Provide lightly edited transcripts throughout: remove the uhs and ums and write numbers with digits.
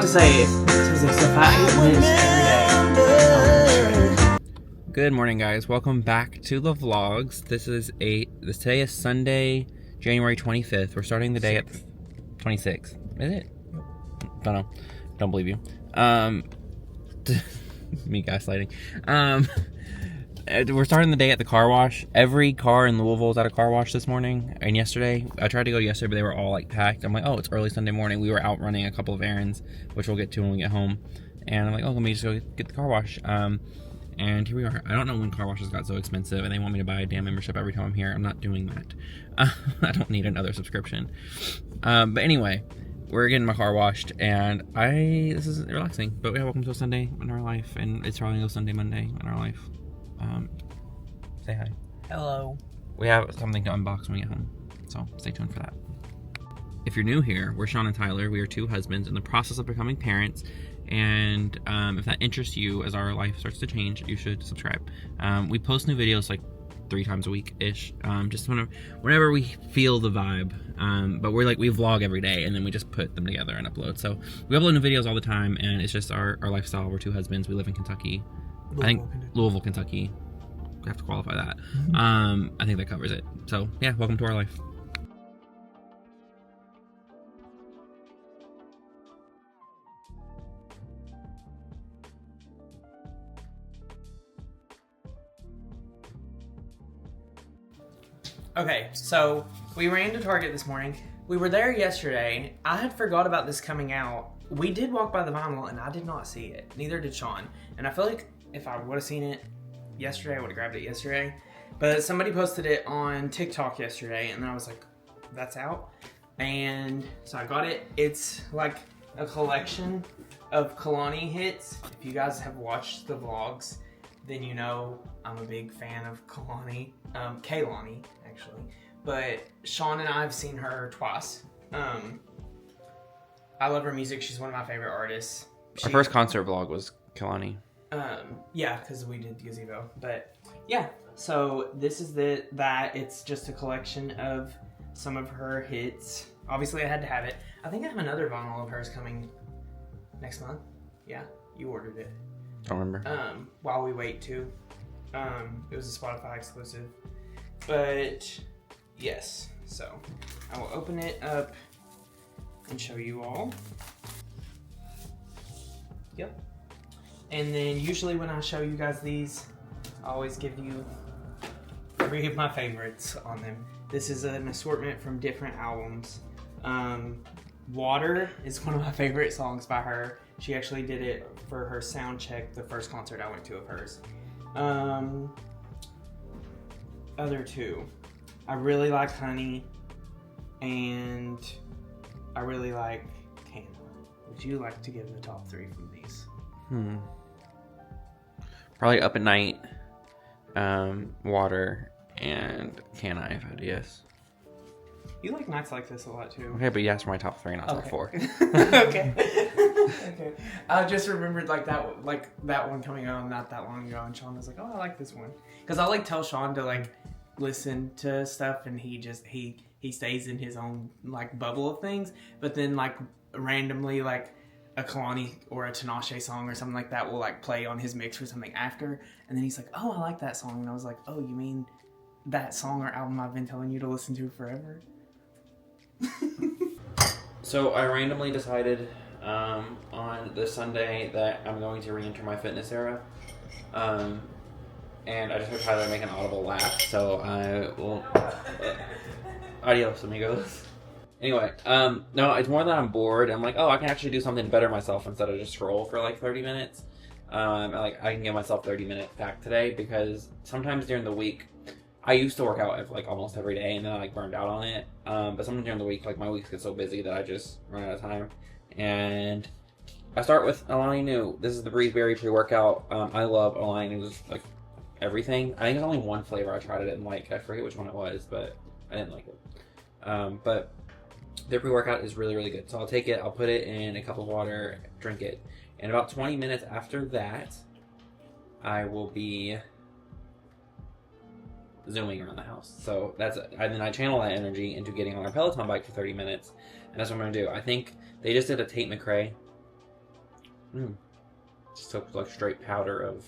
about to say, so if I ate this every day. Good morning, guys. Welcome back to the vlogs. Today is Sunday, January 25th. We're starting the day at 26. Is it? Don't know. Don't believe you. Me gaslighting. We're starting the day at the car wash. Every car in Louisville is at a car wash this morning and yesterday. I tried to go yesterday, but they were all like packed. I'm like, oh, it's early Sunday morning. We were out running a couple of errands, which we'll get to when we get home. And I'm like, oh, let me just go get the car wash. And here we are. I don't know when car washes got so expensive and they want me to buy a damn membership every time I'm here. I'm not doing that. I don't need another subscription. But anyway, we're getting my car washed and this is relaxing. But yeah, welcome to a Sunday in our life, and it's probably a Sunday, Monday in our life. Say hi. Hello. We have something to unbox when we get home, so stay tuned for that. If you're new here, we're Sean and Tyler. We are two husbands in the process of becoming parents, and if that interests you as our life starts to change, you should subscribe. We post new videos like 3 times a week-ish, just whenever we feel the vibe, but we vlog every day, and then we just put them together and upload. So we upload new videos all the time, and it's just our lifestyle. We're two husbands. We live in Kentucky. Louisville, Kentucky. We have to qualify that. I think that covers it. So yeah, welcome to our life. Okay, so we ran to Target this morning. We were there yesterday. I had forgot about this coming out. We did walk by the vinyl and I did not see it. Neither did Sean. And I feel like if I would have seen it yesterday, I would have grabbed it yesterday. But somebody posted it on TikTok yesterday and then I was like, that's out. And so I got it. It's like a collection of Kalani hits. If you guys have watched the vlogs, then you know I'm a big fan of Kalani. Kaylani, actually. But Sean and I have seen her twice. I love her music. She's one of my favorite artists. Our first concert vlog was Kalani. Yeah, because we did Gazebo. But yeah, so this is that. It's just a collection of some of her hits. Obviously, I had to have it. I think I have another vinyl of hers coming next month. Yeah, you ordered it. Don't remember. While we wait too. It was a Spotify exclusive. But yes, so I will open it up and show you all. Yep. And then usually when I show you guys these, I always give you 3 of my favorites on them. This is an assortment from different albums. Water is one of my favorite songs by her. She actually did it for her sound check, the first concert I went to of hers. Other 2. I really like Honey, and I really like Canna. Would you like to give the top 3 from these? Probably Up at Night, Water, and Canna if I had to guess. You like nights like this a lot too. Okay, but you asked for my top 3, not top 4. Okay. Okay. I just remembered that one coming on not that long ago, and Sean was like, "Oh, I like this one," because I tell Sean to listen to stuff, and he stays in his own bubble of things. But then randomly a Kalani or a Tinashe song or something like that will play on his mix or something after, and then he's like, "Oh, I like that song," and I was like, "Oh, you mean that song or album I've been telling you to listen to forever?" So I randomly decided on this Sunday that I'm going to re-enter my fitness era. And I just heard Tyler make an audible laugh, so I will... Adios, amigos. Anyway, no, it's more that I'm bored. I'm like, oh, I can actually do something to better myself instead of just scroll for 30 minutes. I can give myself 30 minutes back today because sometimes during the week, I used to work out almost every day and then I burned out on it. But sometimes during the week, my weeks get so busy that I just run out of time. And I start with Alani Nu. This is the Breezeberry pre-workout. I love Alani Nu's everything. I think there's only one flavor I tried it and I forget which one it was, but I didn't like it. But their pre-workout is really, really good. So I'll take it, I'll put it in a cup of water, drink it. And about 20 minutes after that, I will be zooming around the house. So that's it. And then I channel that energy into getting on our Peloton bike for 30 minutes. And that's what I'm going to do. I think they just did a Tate McRae So like straight powder of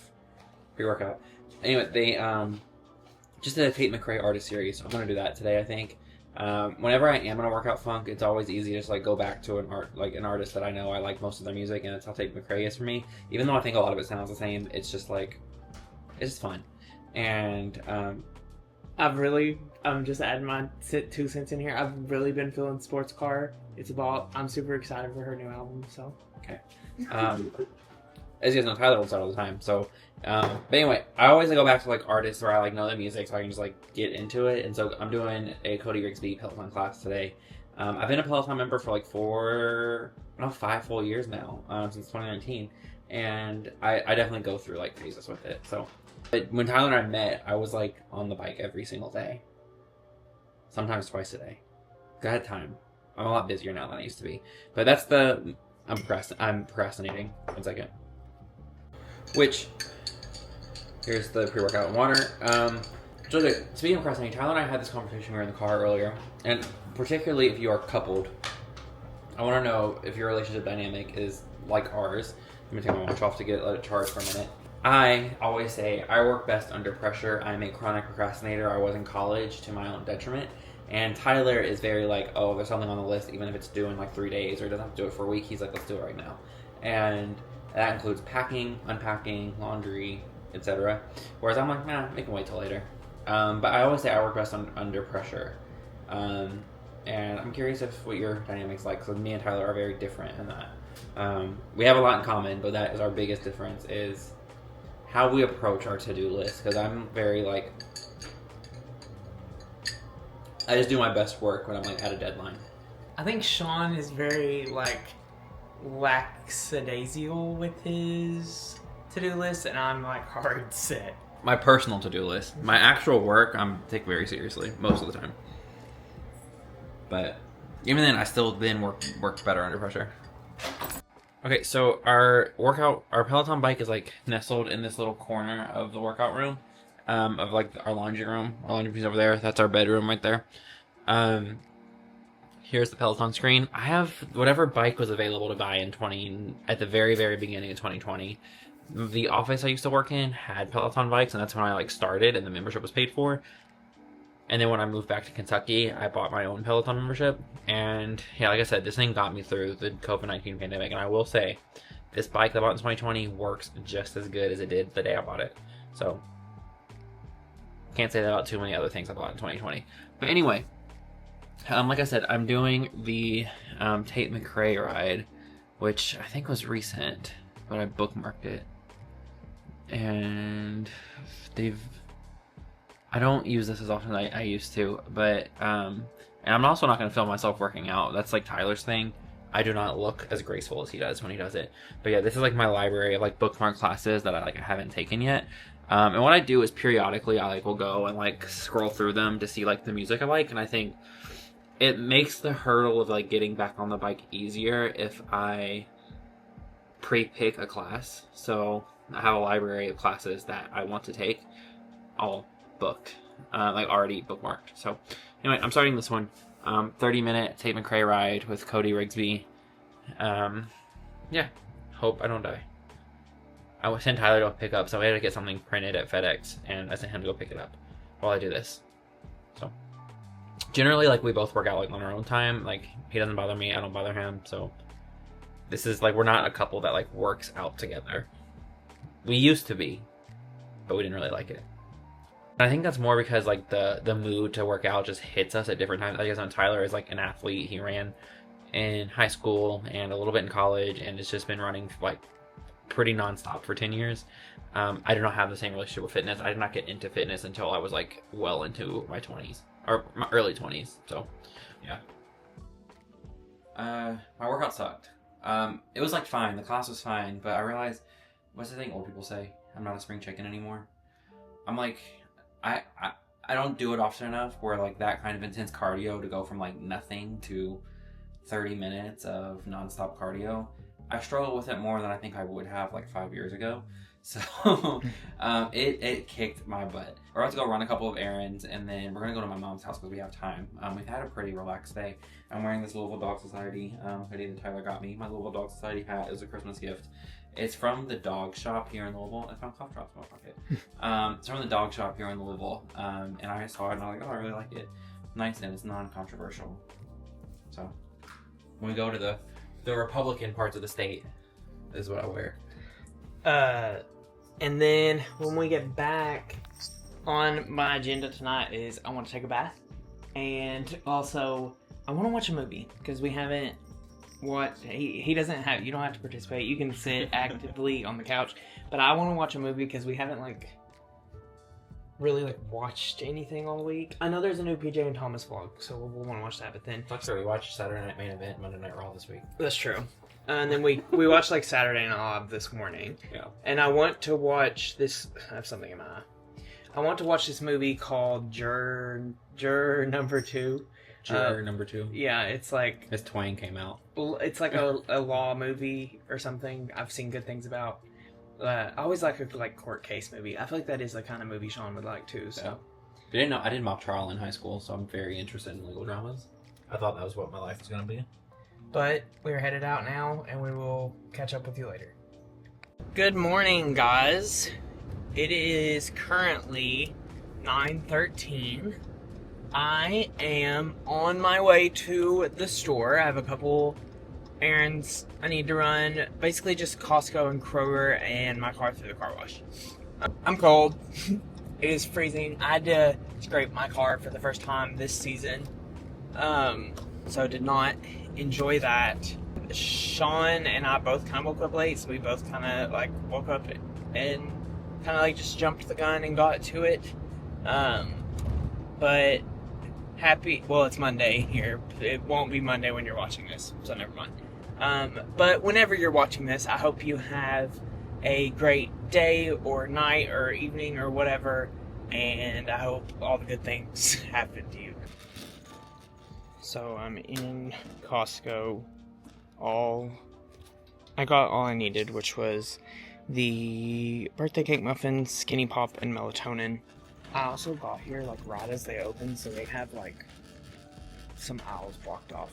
pre-workout. Anyway, they just did a Tate McRae artist series. So I'm gonna do that today, I think. Whenever I am in a workout funk, it's always easy to just like go back to an artist that I know I like most of their music, and that's how Tate McRae is for me. Even though I think a lot of it sounds the same, it's just like it's fun. And I'm just adding my 2 cents in here. I've really been feeling Sports Car. I'm super excited for her new album. So okay. As you guys know, Tyler will start all the time. So, but anyway, I always go back to like artists where I like know the music, so I can just like get into it. And so I'm doing a Cody Rigsby Peloton class today. I've been a Peloton member for like 5 full years now, since 2019, and I definitely go through like phases with it. So, but when Tyler and I met, I was like on the bike every single day, sometimes twice a day. I had time. I'm a lot busier now than I used to be, but that's I'm procrastinating. 1 second. Which, here's the pre-workout water. So speaking of procrastinating, Tyler and I had this conversation we were in the car earlier, and particularly if you are coupled, I want to know if your relationship dynamic is like ours. Let me take my watch off to let it charge for a minute. I always say I work best under pressure. I'm a chronic procrastinator. I was in college to my own detriment. And Tyler is very like, oh, there's something on the list, even if it's due in like 3 days or he doesn't have to do it for a week. He's like, let's do it right now. And that includes packing, unpacking, laundry, etc. Whereas I'm like, nah, make him wait till later. But I always say I work best under pressure. And I'm curious what your dynamic's like. So me and Tyler are very different in that. We have a lot in common, but that is our biggest difference is how we approach our to-do list. Because I'm very like, I just do my best work when I'm like at a deadline. I think Sean is very like lackadaisical with his to-do list, and I'm like hard set. My personal to-do list. My actual work, I'm take very seriously most of the time. But even then, I still then work better under pressure. Okay, so our Peloton bike is like nestled in this little corner of the workout room, of like our laundry room. Our laundry room's over there. That's our bedroom right there. Here's the Peloton screen. I have whatever bike was available to buy at the very, very beginning of 2020. The office I used to work in had Peloton bikes, and that's when I like started, and the membership was paid for. And then when I moved back to Kentucky, I bought my own Peloton membership. And yeah, like I said, this thing got me through the COVID-19 pandemic. And I will say, this bike that I bought in 2020 works just as good as it did the day I bought it. So, can't say that about too many other things I bought in 2020. But anyway, like I said, I'm doing the Tate McRae ride, which I think was recent, but I bookmarked it. And I don't use this as often as I used to, but and I'm also not going to film myself working out. That's like Tyler's thing. I do not look as graceful as he does when he does it. But yeah, this is like my library of like bookmark classes that I haven't taken yet. And what I do is periodically I will go and like scroll through them to see like the music I like, and I think it makes the hurdle of like getting back on the bike easier if I pre-pick a class. So I have a library of classes that I want to take, all booked, like already bookmarked. So anyway, I'm starting this one, 30-minute Tate McRae ride with Cody Rigsby. Yeah, hope I don't die. I would send Tyler to pick up, so I had to get something printed at FedEx, and I sent him to go pick it up while I do this. So generally, like, we both work out like on our own time. Like, he doesn't bother me, I don't bother him. So this is like, we're not a couple that like works out together. We used to be, but we didn't really like it. And I think that's more because like the mood to work out just hits us at different times. I guess Tyler is like an athlete. He ran in high school and a little bit in college, and it's just been running like pretty nonstop for 10 years. I do not have the same relationship with fitness. I did not get into fitness until I was like well into my 20s or my early 20s. So yeah. My workout sucked. It was like fine. The class was fine, but I realized, what's the thing old people say? I'm not a spring chicken anymore. I'm like, I don't do it often enough where like that kind of intense cardio to go from like nothing to 30 minutes of nonstop cardio. I struggle with it more than I think I would have like 5 years ago. So it kicked my butt. We're about to go run a couple of errands, and then we're gonna go to my mom's house because we have time. We've had a pretty relaxed day. I'm wearing this Louisville Dog Society hoodie that Tyler got me. My Louisville Dog Society hat is a Christmas gift. It's from the dog shop here in Louisville. I found cough drops in my pocket. It's from the dog shop here in Louisville, and I saw it and I was like, oh, I really like it. Nice, and it's non-controversial. So when we go to the Republican parts of the state, is what I wear. And then when we get back, on my agenda tonight is I want to take a bath, and also I want to watch a movie because we haven't watched. He doesn't have. You don't have to participate. You can sit actively on the couch, but I want to watch a movie because we haven't really watched anything all week. I know there's a new PJ and Thomas vlog, so we'll want to watch that. But then, We watched Saturday Night Main Event, Monday Night Raw this week. That's true. And then we watched Saturday Night Live this morning. Yeah. And I want to watch this. I have something in my eye. I want to watch this movie called Juror Number 2. Juror Number 2. Yeah, it's like As Twain came out. It's like a law movie or something. I've seen good things about. I always like a court case movie. I feel like that is the kind of movie Sean would like too. So. Yeah. I did mock trial in high school, so I'm very interested in legal dramas. I thought that was what my life was going to be. But we're headed out now, and we will catch up with you later. Good morning, guys. It is currently 9:13. I am on my way to the store. I have a couple errands I need to run. Basically just Costco and Kroger and my car through the car wash. I'm cold. It is freezing. I had to scrape my car for the first time this season. So did not enjoy that. Sean and I both kind of woke up late, so we both kind of woke up and kind of just jumped the gun and got to it. But happy. Well, it's Monday here. It won't be Monday when you're watching this, so never mind. But whenever you're watching this, I hope you have a great day or night or evening or whatever, and I hope all the good things happen to you. So I'm in Costco. I got all I needed, which was the birthday cake muffins, Skinny Pop, and melatonin. I also got here right as they open, so they have some aisles blocked off.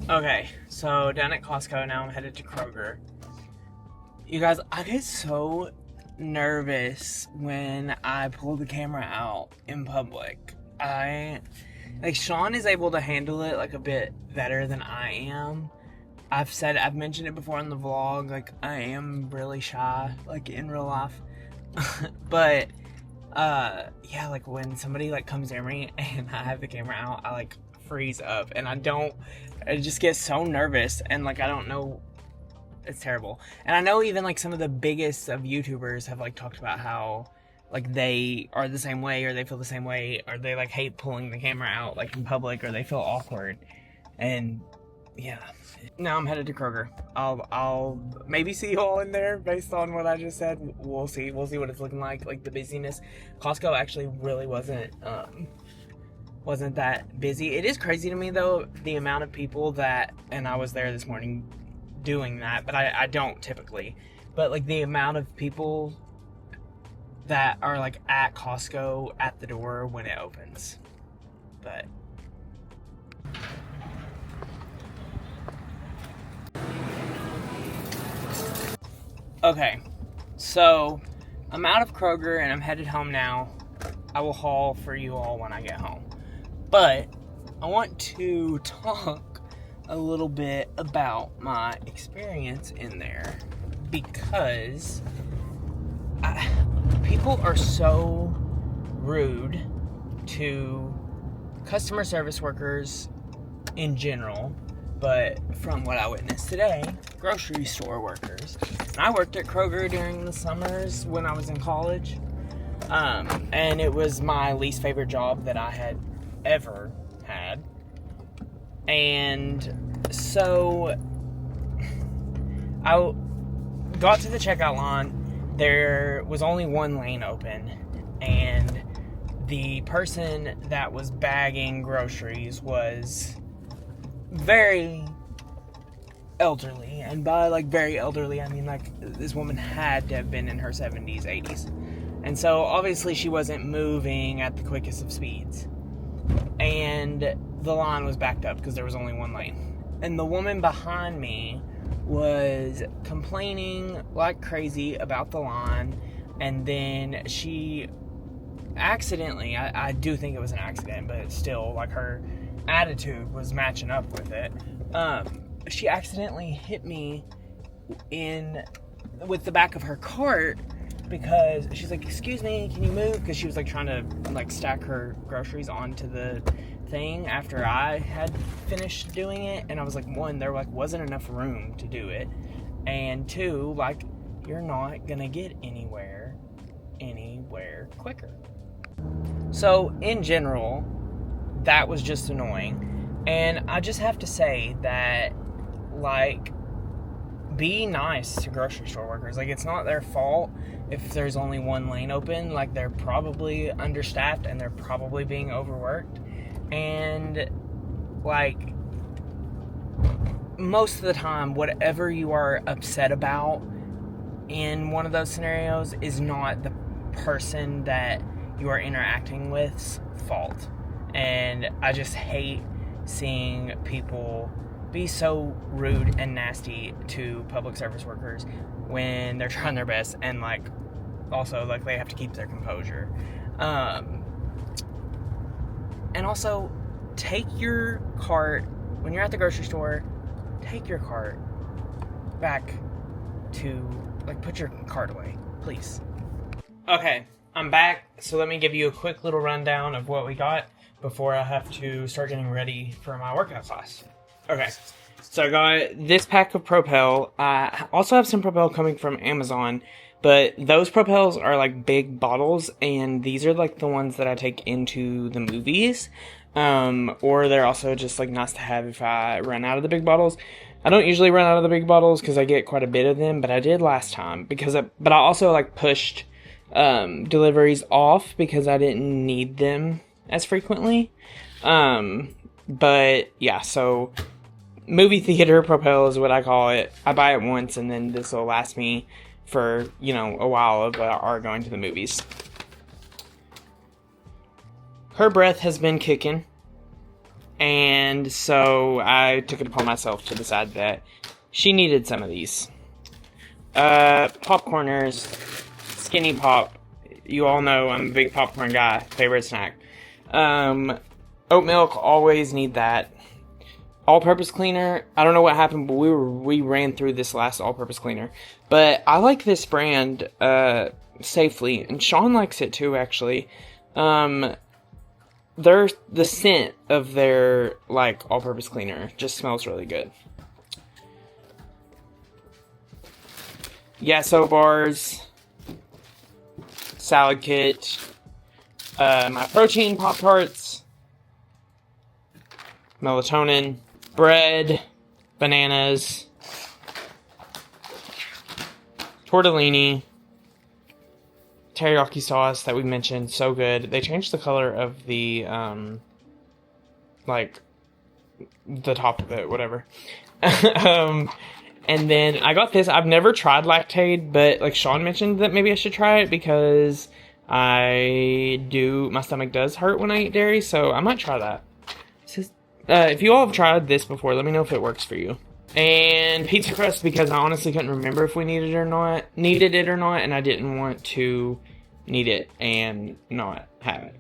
Okay, so down at Costco now, I'm headed to Kroger. You guys, I get so nervous when I pull the camera out in public. Sean is able to handle it a bit better than I am. I've mentioned it before in the vlog, I am really shy, in real life. But, yeah, when somebody, comes near me and I have the camera out, I, freeze up. And I just get so nervous, and, I don't know, it's terrible. And I know even, some of the biggest of YouTubers have, talked about how, they are the same way, or they feel the same way, or they, hate pulling the camera out, in public, or they feel awkward. And, yeah. Now I'm headed to Kroger. I'll maybe see you all in there based on what I just said. We'll see what it's looking like the busyness. Costco actually really wasn't that busy. It is crazy to me, though, the amount of people that, and I was there this morning doing that, but I don't typically. But, the amount of people that are at Costco at the door when it opens. But okay, so I'm out of Kroger and I'm headed home now. I will haul for you all when I get home. But I want to talk a little bit about my experience in there, because people are so rude to customer service workers in general, but from what I witnessed today, grocery store workers. And I worked at Kroger during the summers when I was in college, and it was my least favorite job that I had ever had. And so I got to the checkout line. There was only one lane open, and the person that was bagging groceries was very elderly, and by like very elderly, I mean like this woman had to have been in her 70s, 80s. And so obviously she wasn't moving at the quickest of speeds. And the line was backed up because there was only one lane. And the woman behind me was complaining like crazy about the line. And then she accidentally, I do think it was an accident, but still, like, her attitude was matching up with it. She accidentally hit me with the back of her cart because she's like, "Excuse me, can you move?" Because she was like trying to like stack her groceries onto the thing after I had finished doing it. And I was like, one, there like wasn't enough room to do it, and two, like, you're not gonna get anywhere quicker. So in general, that was just annoying. And I just have to say that, like, be nice to grocery store workers. Like, it's not their fault if there's only one lane open. Like, they're probably understaffed and they're probably being overworked. And, like, most of the time, whatever you are upset about in one of those scenarios is not the person that you are interacting with's fault. And I just hate seeing people be so rude and nasty to public service workers when they're trying their best, and like also like they have to keep their composure. And also, take your cart when you're at the grocery store. Take your cart back to, like, put your cart away, please. Okay, I'm back, so let me give you a quick little rundown of what we got before I have to start getting ready for my workout class. Okay, so I got this pack of Propel. I also have some Propel coming from Amazon, but those Propels are like big bottles, and these are like the ones that I take into the movies. Or they're also just like nice to have if I run out of the big bottles. I don't usually run out of the big bottles because I get quite a bit of them, but I did last time but I also like pushed deliveries off because I didn't need them as frequently. But yeah, so movie theater Propel is what I call it. I buy it once, and then this will last me for, a while of our going to the movies. Her breath has been kicking, and so I took it upon myself to decide that she needed some of these. Popcorners, Skinny Pop. You all know I'm a big popcorn guy. Favorite snack. Oat milk, always need that. All-purpose cleaner. I don't know what happened, but we ran through this last all-purpose cleaner. But I like this brand, Safely, and Sean likes it too, actually. The scent of their, like, all-purpose cleaner just smells really good. Yasso bars, salad kit, my protein Pop-Tarts, melatonin, bread, bananas, tortellini, teriyaki sauce that we mentioned, so good. They changed the color of the, like, the top of it, whatever. And then I got this. I've never tried Lactaid, but, like, Sean mentioned that maybe I should try it because my stomach does hurt when I eat dairy, so I might try that. If you all have tried this before, let me know if it works for you. And pizza crust, because I honestly couldn't remember if we needed it or not, and I didn't want to need it and not have it.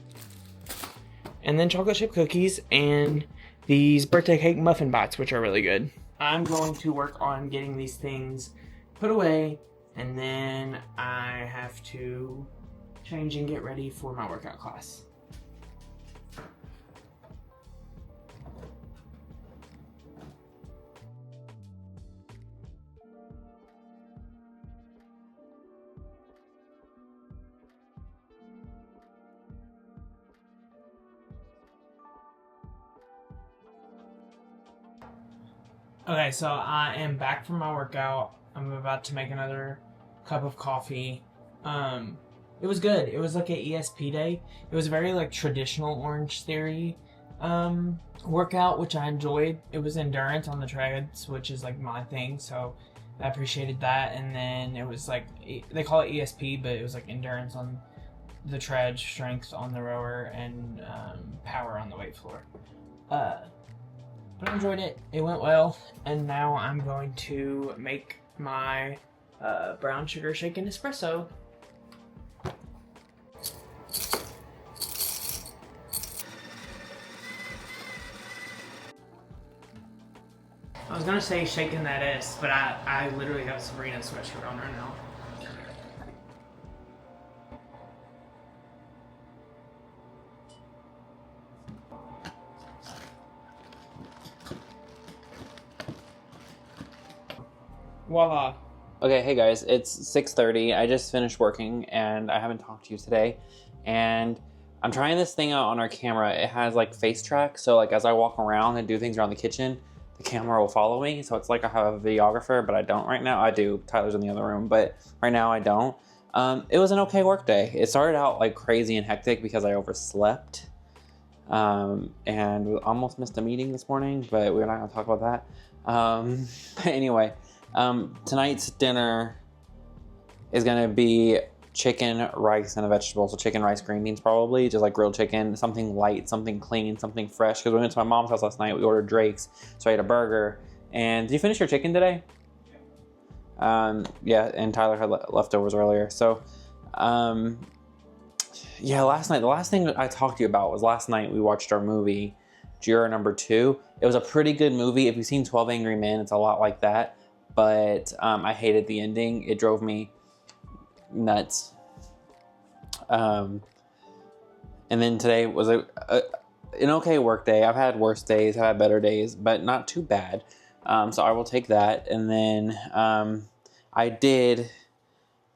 And then chocolate chip cookies and these birthday cake muffin bites, which are really good. I'm going to work on getting these things put away, and then I have to change and get ready for my workout class. Okay, so I am back from my workout. I'm about to make another cup of coffee. It was good. It was like an ESP day. It was very like traditional Orange Theory. Workout, which I enjoyed. It was endurance on the treads, which is like my thing, so I appreciated that. And then it was like, they call it ESP, but it was like endurance on the tread, strength on the rower, and power on the weight floor. But I enjoyed it. It went well, and now I'm going to make my brown sugar shaken espresso. I was gonna say shaking that S, but I literally have a Sabrina sweatshirt on right now. Voila. Okay, hey guys, it's 6:30. I just finished working and I haven't talked to you today. And I'm trying this thing out on our camera. It has like face track, so like as I walk around and do things around the kitchen, the camera will follow me. So it's like I have a videographer, but I don't right now. I do. Tyler's in the other room, but right now I don't. It was an okay work day. It started out like crazy and hectic because I overslept. And we almost missed a meeting this morning, but we're not gonna talk about that. But anyway, tonight's dinner is gonna be chicken, rice, and a vegetable. So chicken, rice, green beans, probably just like grilled chicken, something light, something clean, something fresh. Because we went to my mom's house last night, we ordered Drake's, so I ate a burger. And did you finish your chicken today? Yeah, and Tyler had leftovers earlier. So, yeah, last night, the last thing I talked to you about was last night we watched our movie, Juror Number 2. It was a pretty good movie. If you've seen 12 Angry Men, it's a lot like that. But I hated the ending. It drove me nuts. And then today was an okay work day. I've had worse days, I've had better days, but not too bad. So I will take that. And then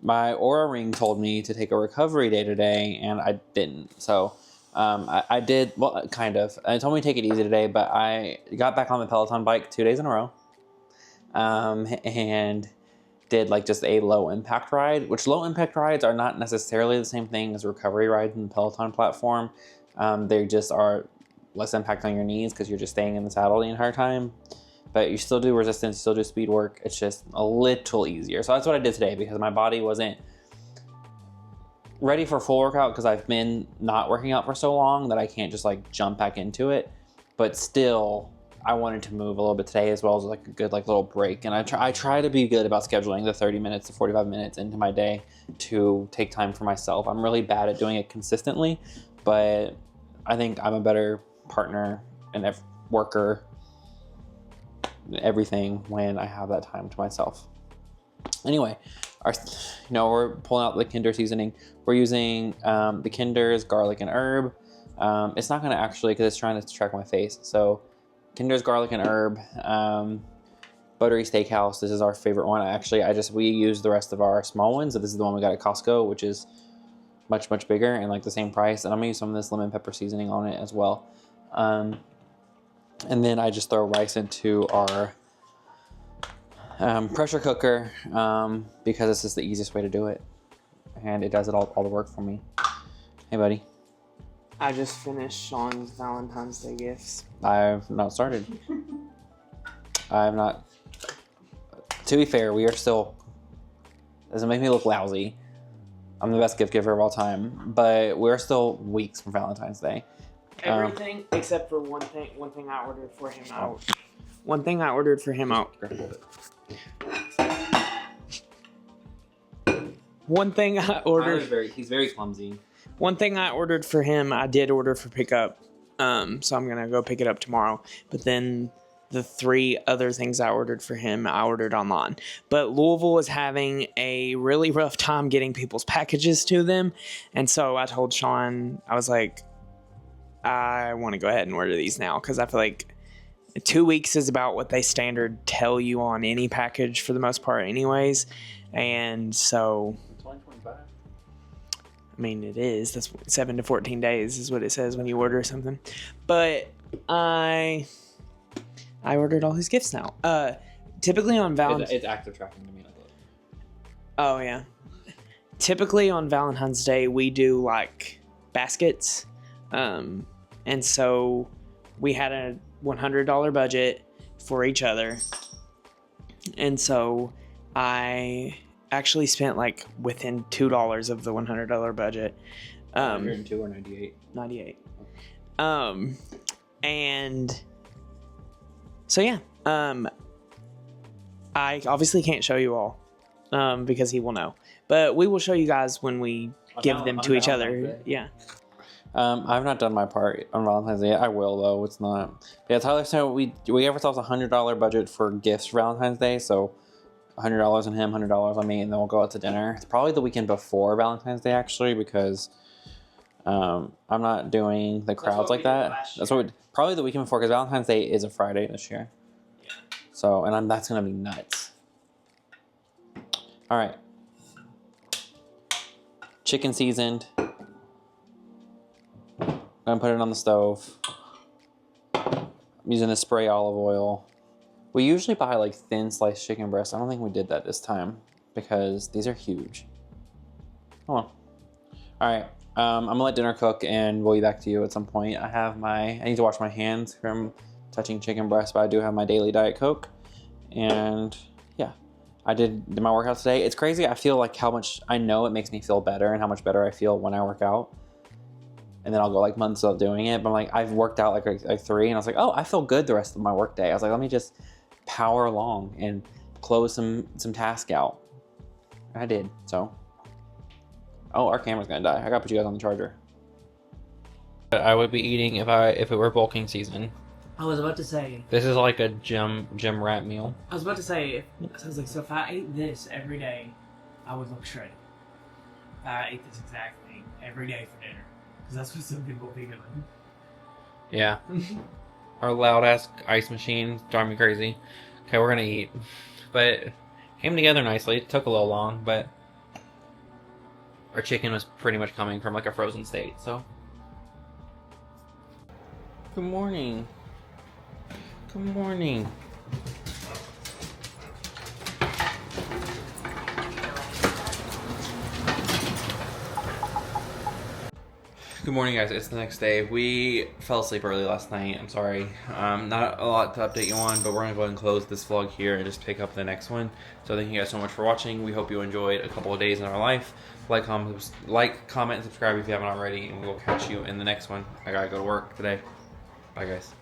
my Aura Ring told me to take a recovery day today, and I didn't. So I did, well, kind of. It told me to take it easy today, but I got back on the Peloton bike 2 days in a row. And did like just a low impact ride, which low impact rides are not necessarily the same thing as recovery rides in the Peloton platform. They just are less impact on your knees because you're just staying in the saddle the entire time. But you still do resistance, you still do speed work. It's just a little easier. So that's what I did today because my body wasn't ready for full workout because I've been not working out for so long that I can't just like jump back into it. But still, I wanted to move a little bit today as well as like a good like little break. And I try to be good about scheduling the 30 minutes to 45 minutes into my day to take time for myself. I'm really bad at doing it consistently, but I think I'm a better partner and worker, everything, when I have that time to myself. Anyway, we're pulling out the Kinder seasoning. We're using the Kinder's garlic and herb. It's not going to actually, because it's trying to track my face. So Kinder's garlic and herb, buttery steakhouse. This is our favorite one. We use the rest of our small ones. So this is the one we got at Costco, which is much, much bigger and like the same price. And I'm gonna use some of this lemon pepper seasoning on it as well. And then I just throw rice into our pressure cooker because this is the easiest way to do it. And it does all the work for me. Hey, buddy. I just finished Sean's Valentine's Day gifts. I've not started. I have not. To be fair, we are still. Doesn't make me look lousy. I'm the best gift giver of all time, but we're still weeks from Valentine's Day. Everything except for one thing. One thing I ordered for him out. One thing I ordered for him out. One thing I ordered. He's very clumsy. One thing I ordered for him, I did order for pickup. So I'm gonna go pick it up tomorrow. But then the 3 other things I ordered for him, I ordered online. But Louisville is having a really rough time getting people's packages to them. And so I told Sean, I was like, I want to go ahead and order these now. Because I feel like 2 weeks is about what they standard tell you on any package for the most part anyways. And so... 2025. I mean, it is. That's 7 to 14 days is what it says when you order something. But I ordered all his gifts now. Typically on Valentine's... It's active tracking to me. Oh, yeah. Typically on Valentine's Day, we do, like, baskets. And so we had a $100 budget for each other. And so I actually spent like within $2 of the $100 budget. 102 or 98? 98. And so yeah, I obviously can't show you all because he will know, but we will show you guys when we give them to each other. Yeah. I've not done my part on Valentine's Day yet. I will though. It's not. Yeah, Tyler said we gave ourselves a $100 budget for gifts for Valentine's Day, so $100 on him, $100 on me, and then we'll go out to dinner. It's probably the weekend before Valentine's Day actually, because I'm not doing the crowds like that. That's what probably the weekend before, because Valentine's Day is a Friday this year. Yeah. So, and that's gonna be nuts. All right. Chicken seasoned. I'm gonna put it on the stove. I'm using the spray olive oil. We usually buy like thin sliced chicken breasts. I don't think we did that this time because these are huge. Hold on. All right. I'm gonna let dinner cook and we'll be back to you at some point. I need to wash my hands from touching chicken breast, but I do have my daily Diet Coke. And yeah, I did my workout today. It's crazy. I feel like how much I know it makes me feel better and how much better I feel when I work out. And then I'll go like months without doing it. But I'm like, I've worked out like 3 and I was like, oh, I feel good the rest of my work day. I was like, let me just power along and close some tasks out. I did, so. Oh, our camera's gonna die. I gotta put you guys on the charger. I would be eating if it were bulking season. I was about to say. This is like a gym rat meal. I was about to say. I was like, so if I ate this every day, I would look shredded. If I ate this exact thing every day for dinner, because that's what some people be doing. Yeah. Our loud ass ice machines drive me crazy. Okay, we're gonna eat, but it came together nicely. It took a little long, but our chicken was pretty much coming from like a frozen state. So, good morning. Good morning. Good morning, guys. It's the next day. We fell asleep early last night. I'm sorry. Not a lot to update you on, but we're going to go ahead and close this vlog here and just pick up the next one. So thank you guys so much for watching. We hope you enjoyed a couple of days in our life. Like, comment, and subscribe if you haven't already, and we'll catch you in the next one. I got to go to work today. Bye, guys.